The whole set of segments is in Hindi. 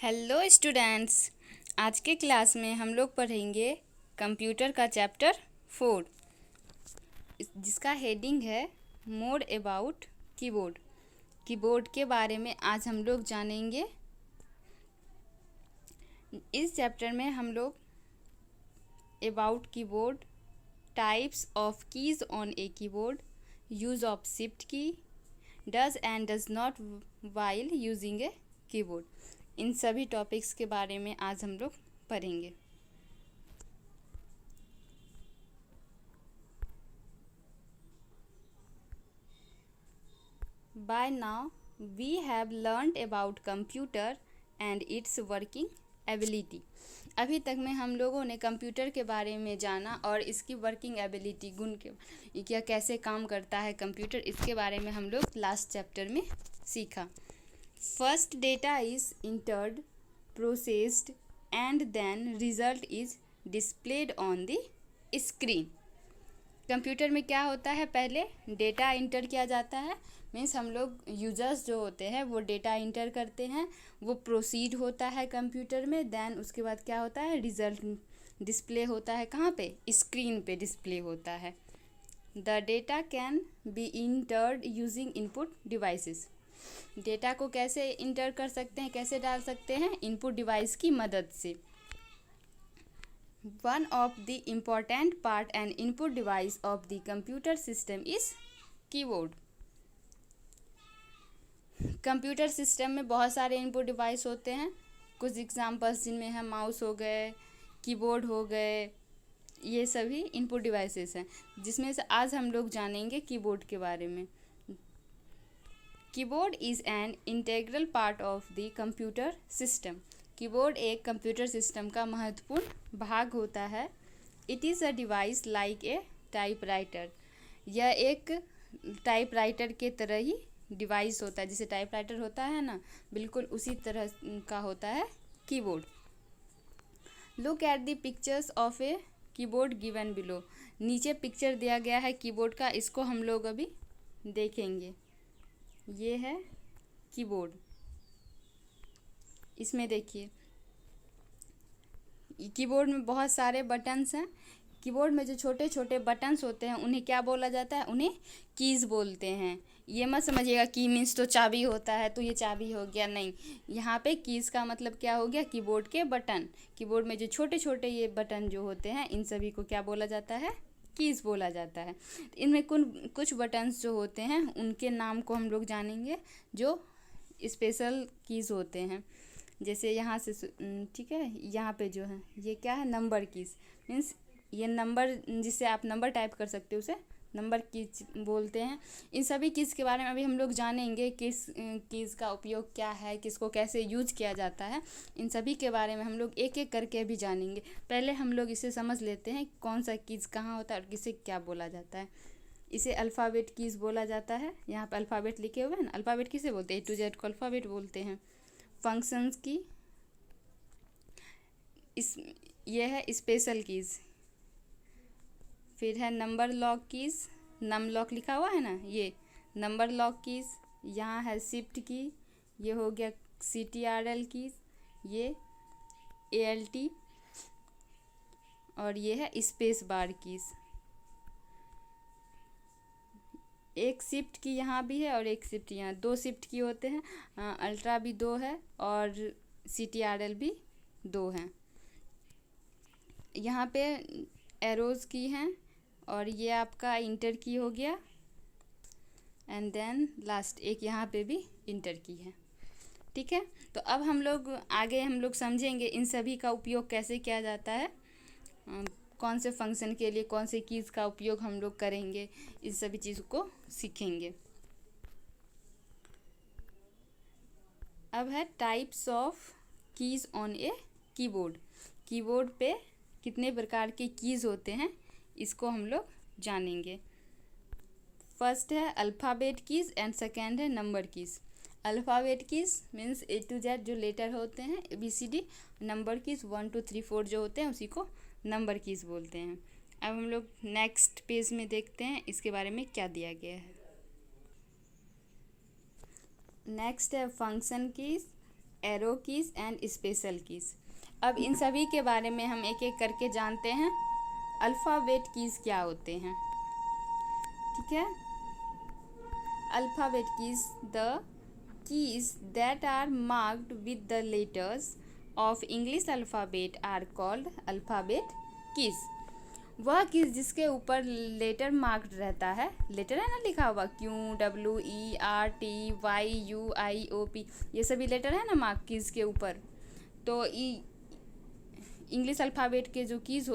Hello students. आज के क्लास में हम लोग पढ़ेंगे कंप्यूटर का चैप्टर 4 जिसका हेडिंग है मोर अबाउट कीबोर्ड। कीबोर्ड के बारे में आज हम लोग जानेंगे। इस चैप्टर में हम लोग about keyboard, types of keys on a keyboard, use of shift key, does and does not while using a keyboard, इन सभी टॉपिक्स के बारे में आज हम लोग पढ़ेंगे। By now we have learned about computer and its working ability। अभी तक में हम लोगों ने कंप्यूटर के बारे में जाना और इसकी वर्किंग एबिलिटी, गुण के क्या कैसे काम करता है कंप्यूटर, इसके बारे में हम लोग लास्ट चैप्टर में सीखा। First data is entered, processed and then result is displayed on the screen. Computer में क्या होता है, पहले डेटा इंटर किया जाता है, मीन्स हम लोग यूजर्स जो होते हैं वो डेटा इंटर करते हैं, वो प्रोसीड होता है कंप्यूटर में, देन उसके बाद क्या होता है, रिजल्ट डिस्प्ले होता है। कहाँ पे? स्क्रीन पे डिस्प्ले होता है। The data can be entered using input devices. Data को कैसे इंटर कर सकते हैं, कैसे डाल सकते हैं? इनपुट डिवाइस की मदद से। One of the important part and input device of the computer system is keyboard। Computer system में बहुत सारे इनपुट डिवाइस होते हैं। कुछ एग्जांपल्स जिनमें है माउस हो गए, कीबोर्ड हो गए, ये सभी इनपुट डिवाइसेस हैं, जिसमें से आज हम लोग जानेंगे कीबोर्ड के बारे में। Keyboard is an integral part of the computer system. Keyboard एक कंप्यूटर सिस्टम का महत्वपूर्ण भाग होता है। It is a device like a typewriter. यह एक टाइपराइटर के तरह ही डिवाइस होता है, जैसे टाइपराइटर होता है ना, बिल्कुल उसी तरह का होता है keyboard. Look at the pictures of a keyboard given below. नीचे पिक्चर दिया गया है कीबोर्ड का, इसको हम लोग अभी देखेंगे। ये है कीबोर्ड। इसमें देखिए कीबोर्ड में बहुत सारे बटन्स हैं। कीबोर्ड में जो छोटे छोटे बटन्स होते हैं उन्हें क्या बोला जाता है? उन्हें कीज़ बोलते हैं। ये मत समझिएगा की मीन्स तो चाबी होता है तो ये चाबी हो गया, नहीं। यहाँ पे कीज़ का मतलब क्या हो गया? कीबोर्ड के बटन। कीबोर्ड में जो छोटे छोटे ये बटन जो होते हैं इन सभी को क्या बोला जाता है? कीज़ बोला जाता है। इनमें कुछ बटन्स जो होते हैं उनके नाम को हम लोग जानेंगे, जो स्पेशल कीज़ होते हैं। जैसे यहाँ से ठीक है, यहाँ पे जो है ये क्या है? Number keys. मीन्स ये नंबर, जिससे आप नंबर टाइप कर सकते हो, उसे नंबर कीज बोलते हैं। इन सभी कीज़ के बारे में अभी हम लोग जानेंगे, किस कीज़ का उपयोग क्या है, किसको कैसे यूज किया जाता है, इन सभी के बारे में हम लोग एक एक करके भी जानेंगे। पहले हम लोग इसे समझ लेते हैं कौन सा कीज़ कहाँ होता है और किसे क्या बोला जाता है। इसे अल्फ़ाबेट कीज़ बोला जाता है। यहाँ पर अल्फ़ाबेट लिखे हुए हैं ना, अल्फ़ाबेट किसे बोलते हैं? A to Z को अल्फ़ाबेट बोलते हैं। फंक्शंस की इस ये है स्पेशल कीज़। फिर है number lock keys, num lock लिखा हुआ है ना, ये नंबर लॉक कीज़। यहाँ है शिफ्ट की, ये हो गया CTRL कीज़, ये ALT, और ये है स्पेस बार कीज़। एक शिफ्ट की यहाँ भी है और एक शिफ्ट यहाँ, दो शिफ्ट की होते हैं। अल्ट्रा भी दो है और CTRL भी दो हैं। यहाँ पे एरोज़ की हैं और ये आपका इंटर की हो गया, एंड देन लास्ट एक यहाँ पे भी इंटर की है। ठीक है, तो अब हम लोग आगे हम लोग समझेंगे इन सभी का उपयोग कैसे किया जाता है, कौन से फंक्शन के लिए कौन से कीज़ का उपयोग हम लोग करेंगे, इस सभी चीज़ को सीखेंगे। अब है types of keys on a keyboard. Keyboard पे कितने प्रकार के कीज़ होते हैं इसको हम लोग जानेंगे। फर्स्ट है अल्फ़ाबेट कीज़ एंड सेकेंड है number keys. Alphabet keys means A to Z जो लेटर होते हैं ABCD। नंबर कीज़ 1 2 3 4 जो होते हैं उसी को नंबर कीज़ बोलते हैं। अब हम लोग नेक्स्ट पेज में देखते हैं इसके बारे में क्या दिया गया है। नेक्स्ट है function keys. Arrow keys and special keys. अब इन सभी के बारे में हम एक एक करके जानते हैं। अल्फ़ाबेट कीज क्या होते हैं, ठीक है। Alphabet keys, the keys that are marked with the letters of English alphabet are called alphabet keys। वह कीज जिसके ऊपर लेटर मार्क्ड रहता है, लेटर है ना लिखा हुआ, QWERTYUIOP, ये सभी लेटर है ना मार्क कीज के ऊपर। तो इंग्लिश अल्फ़ाबेट के जो कीज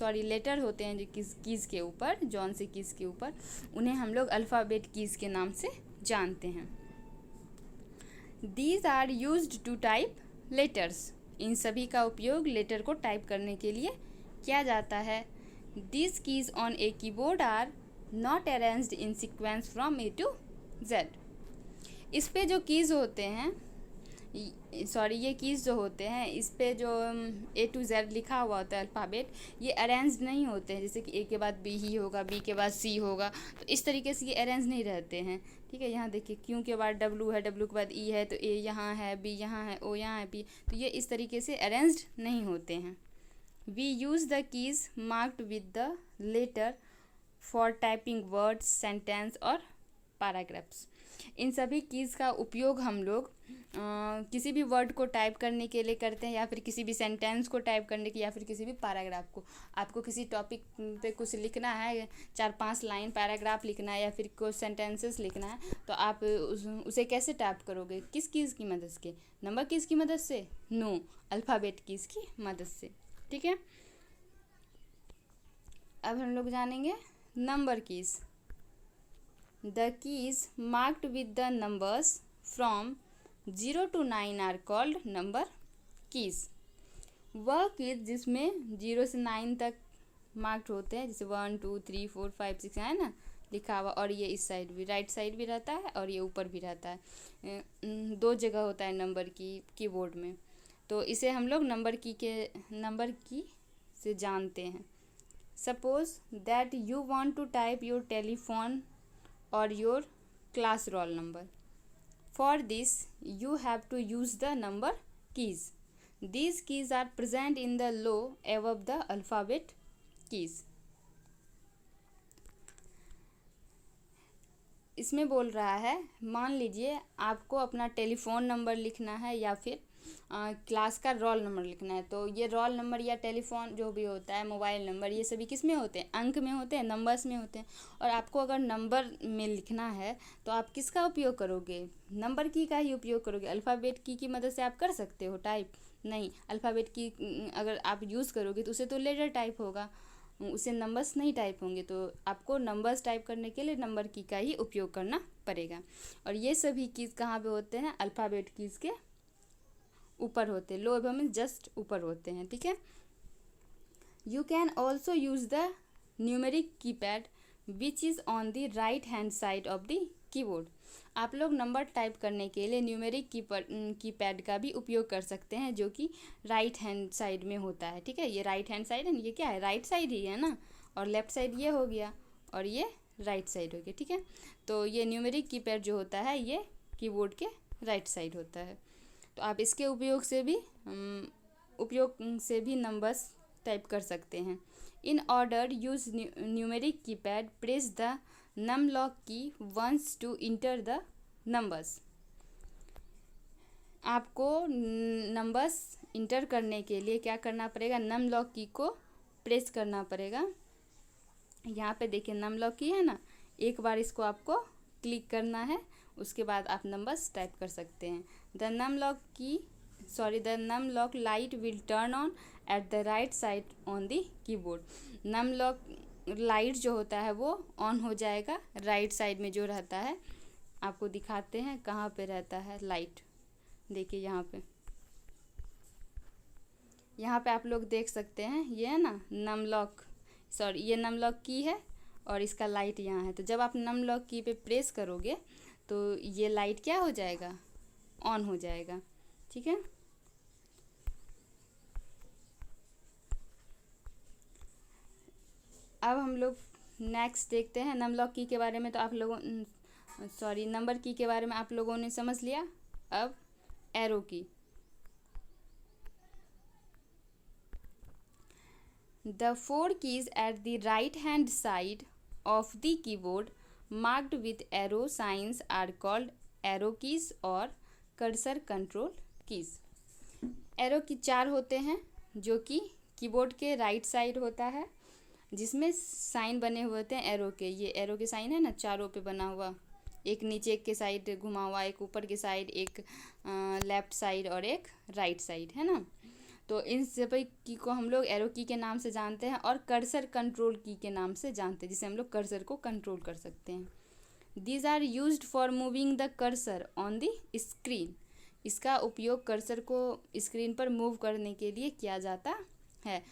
लेटर होते हैं जो कीज के ऊपर, जौन से कीज के ऊपर, उन्हें हम लोग अल्फ़ाबेट कीज के नाम से जानते हैं। These are used to type letters। इन सभी का उपयोग लेटर को टाइप करने के लिए किया जाता है। These keys on a keyboard are not arranged in sequence from A to Z। इस पे जो कीज़ होते हैं, ये कीज़ जो होते हैं, इस पे जो A to Z लिखा हुआ होता है अल्फ़ाबेट, ये अरेंज नहीं होते हैं। जैसे कि A के बाद B ही होगा, B के बाद C होगा, तो इस तरीके से ये अरेंज नहीं रहते हैं, ठीक है। यहाँ देखिए, Q के बाद W है, W के बाद E है, तो A यहाँ है, B यहाँ है, O यहाँ है, P, तो ये इस तरीके से अरेंज्ड नहीं होते हैं। We use the keys marked with the letter for typing words, sentence और पैराग्राफ्स। इन सभी कीज़ का उपयोग हम लोग किसी भी वर्ड को टाइप करने के लिए करते हैं, या फिर किसी भी सेंटेंस को टाइप करने के, या फिर किसी भी पैराग्राफ को। आपको किसी टॉपिक पे कुछ लिखना है, 4-5 लाइन पैराग्राफ लिखना है, या फिर कुछ सेंटेंसेस लिखना है, तो आप उसे कैसे टाइप करोगे? किस कीज़ की मदद से? नंबर कीज़ की मदद से? नो, अल्फ़ाबेट कीज़ की मदद से, ठीक है। अब हम लोग जानेंगे number keys. The keys marked with the numbers from 0 to 9 are called number keys। वह कीज जिसमें 0 से 9 तक मार्क्ड होते हैं, जैसे 1 2 3 4 5 6 है ना लिखा हुआ, और ये इस साइड भी, राइट साइड भी रहता है और ये ऊपर भी रहता है। 2 जगह होता है नंबर की कीबोर्ड में, तो इसे हम लोग नंबर की से जानते हैं। Suppose that you want to type your telephone or your class roll number। For this you have to use the number keys। These keys are present in the row above the alphabet keys। इसमें बोल रहा है, मान लीजिए आपको अपना टेलीफोन नंबर लिखना है या फिर क्लास का रोल नंबर लिखना है। तो ये रोल नंबर या टेलीफोन जो भी होता है, मोबाइल नंबर, ये सभी किस में होते हैं? अंक में होते हैं, नंबर्स में होते हैं। और आपको अगर नंबर में लिखना है तो आप किसका उपयोग करोगे? नंबर की का ही उपयोग करोगे। अल्फ़ाबेट की मदद से आप कर सकते हो टाइप? नहीं, अल्फ़ाबेट की अगर आप यूज़ करोगे तो उसे तो लेटर टाइप होगा, उसे नंबर्स नहीं टाइप होंगे। तो आपको नंबर्स टाइप करने के लिए नंबर की का ही उपयोग करना पड़ेगा। और ये सभी कीज़ कहाँ पे होते हैं? अल्फ़ाबेट कीज़ के ऊपर होते हैं, लो एबव में जस्ट ऊपर होते हैं, ठीक है। You can also use the numeric keypad which is on the right hand side of the keyboard. आप लोग नंबर टाइप करने के लिए न्यूमेरिक कीपैड का भी उपयोग कर सकते हैं, जो कि राइट हैंड साइड में होता है, ठीक है। ये राइट हैंड साइड है, ये क्या है? राइट साइड ही है ना, और लेफ़्ट साइड ये हो गया और ये राइट साइड हो गया, ठीक है। तो ये न्यूमेरिक कीपैड जो होता है ये कीबोर्ड के राइट साइड होता है। तो आप इसके उपयोग से भी नंबर्स टाइप कर सकते हैं। In order use numeric keypad, press the num lock key once to enter the numbers. आपको नंबर्स इंटर करने के लिए क्या करना पड़ेगा? नम लॉक की को प्रेस करना पड़ेगा। यहाँ पे देखिए नम लॉक की है ना, एक बार इसको आपको क्लिक करना है, उसके बाद आप नंबर्स टाइप कर सकते हैं। The num lock light will turn on at the right side on the keyboard. Num lock light जो होता है वो ऑन हो जाएगा राइट साइड में जो रहता है। आपको दिखाते हैं कहाँ पे रहता है लाइट। देखिए यहाँ पे आप लोग देख सकते हैं, ये है ना ये नम लॉक की है और इसका लाइट यहाँ है। तो जब आप नम लॉक की पे प्रेस करोगे तो ये लाइट क्या हो जाएगा? ऑन हो जाएगा, ठीक है। अब हम लोग नेक्स्ट देखते हैं नम लॉक की के बारे में। तो आप लोगों नंबर की के बारे में आप लोगों ने समझ लिया। अब एरो की, The four keys at the right hand side of the keyboard marked with arrow signs are called arrow keys और cursor control keys. एरो की 4 होते हैं जो कि कीबोर्ड के राइट साइड होता है, जिसमें साइन बने हुए होते हैं एरो के. ये एरो के साइन है ना, चारों पे बना हुआ, एक नीचे के साइड घुमा हुआ, एक ऊपर के साइड, एक लेफ्ट साइड और एक राइट साइड, है ना. तो इन सभी की को हम लोग एरो की के नाम से जानते हैं और कर्सर कंट्रोल की के नाम से जानते हैं, जिसे हम लोग कर्सर को कंट्रोल कर सकते हैं. These are used for moving the cursor on the screen. इसका उपयोग कर्सर को स्क्रीन पर मूव करने के लिए किया जाता है.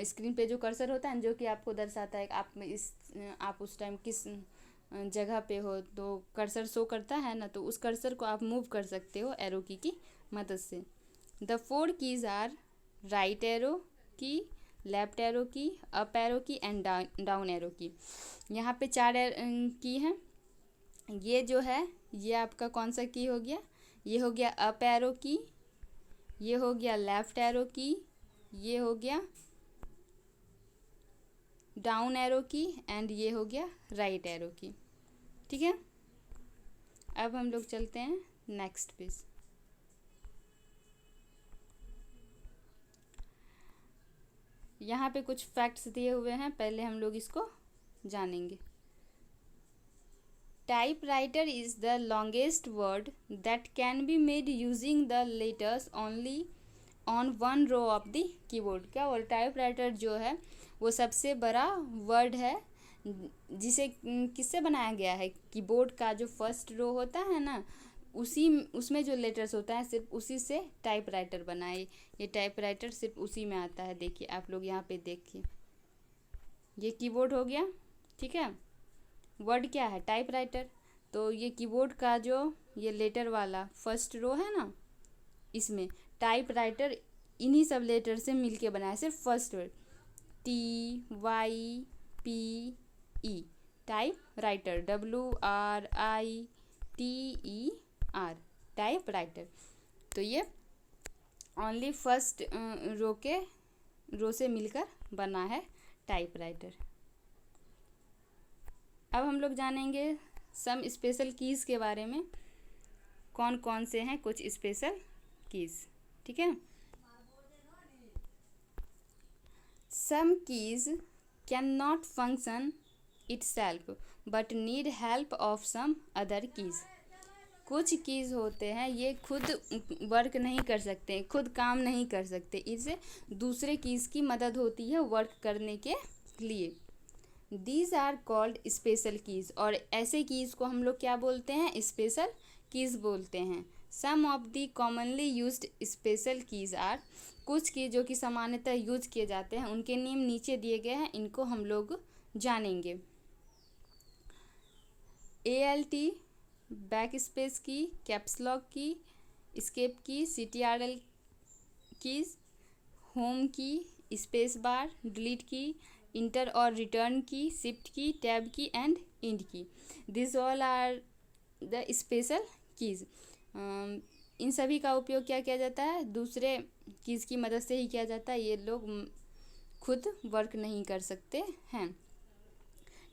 स्क्रीन पे जो कर्सर होता है जो कि आपको दर्शाता है आप उस टाइम किस जगह पे हो, तो कर्सर शो करता है ना, तो उस कर्सर को आप मूव कर सकते हो एरो की मदद से. The 4 keys are right arrow key, left arrow key, up arrow key and down arrow key. यहाँ पे 4 की हैं. ये जो है ये आपका कौन सा की हो गया, ये हो गया अप एरो की, ये हो गया लेफ्ट एरो की, ये हो गया डाउन एरो की एंड ये हो गया राइट एरो की. ठीक है, अब हम लोग चलते हैं नेक्स्ट पेज. यहाँ पे कुछ फैक्ट्स दिए हुए हैं, पहले हम लोग इसको जानेंगे. Typewriter is the longest word that can be made using the letters only on one row of the keyboard. क्या, और टाइपराइटर जो है वो सबसे बड़ा वर्ड है जिसे किससे बनाया गया है, कीबोर्ड का जो फर्स्ट रो होता है ना, उसमें जो लेटर्स होता है सिर्फ उसी से टाइपराइटर बनाए. ये टाइपराइटर सिर्फ उसी में आता है. देखिए आप लोग यहाँ पे देखिए, ये कीबोर्ड हो गया. ठीक है, वर्ड क्या है, टाइपराइटर. तो ये कीबोर्ड का जो ये लेटर वाला फर्स्ट रो है ना, इसमें टाइपराइटर इन्हीं सब लेटर से मिलके बनाया, सिर्फ first word TYPE, typewriter, WRITER, typewriter. तो ये ओनली फर्स्ट रो से मिलकर बना है टाइपराइटर. अब हम लोग जानेंगे सम स्पेशल कीज़ के बारे में, कौन कौन से हैं कुछ स्पेशल कीज़. ठीक है, some keys can not function itself but need help of some other keys. कुछ कीज़ होते हैं ये खुद वर्क नहीं कर सकते, खुद काम नहीं कर सकते, इससे दूसरे कीज़ की मदद होती है वर्क करने के लिए. These are called special keys. और ऐसे कीज़ को हम लोग क्या बोलते हैं, स्पेशल कीज़ बोलते हैं. Some of the commonly used special keys are. कुछ की जो कि सामान्यतः यूज किए जाते हैं उनके नेम नीचे दिए गए हैं, इनको हम लोग जानेंगे. ALT backspace key, caps lock key, escape key, CTRL keys, home key, space bar, delete key, enter और return key, shift key, tab key and end key. This all are the special keys. इन सभी का उपयोग क्या किया जाता है, दूसरे कीज़ की मदद से ही किया जाता है. ये लोग खुद वर्क नहीं कर सकते हैं.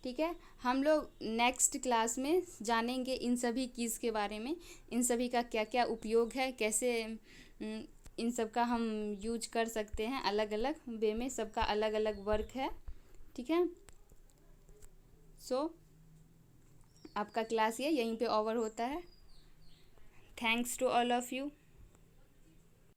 ठीक है, हम लोग नेक्स्ट क्लास में जानेंगे इन सभी कीज़ के बारे में, इन सभी का क्या क्या उपयोग है, कैसे इन सब का हम यूज कर सकते हैं अलग अलग वे में, सबका अलग अलग वर्क है. ठीक है, सो आपका क्लास ये यहीं पे ओवर होता है. Thanks to all of you.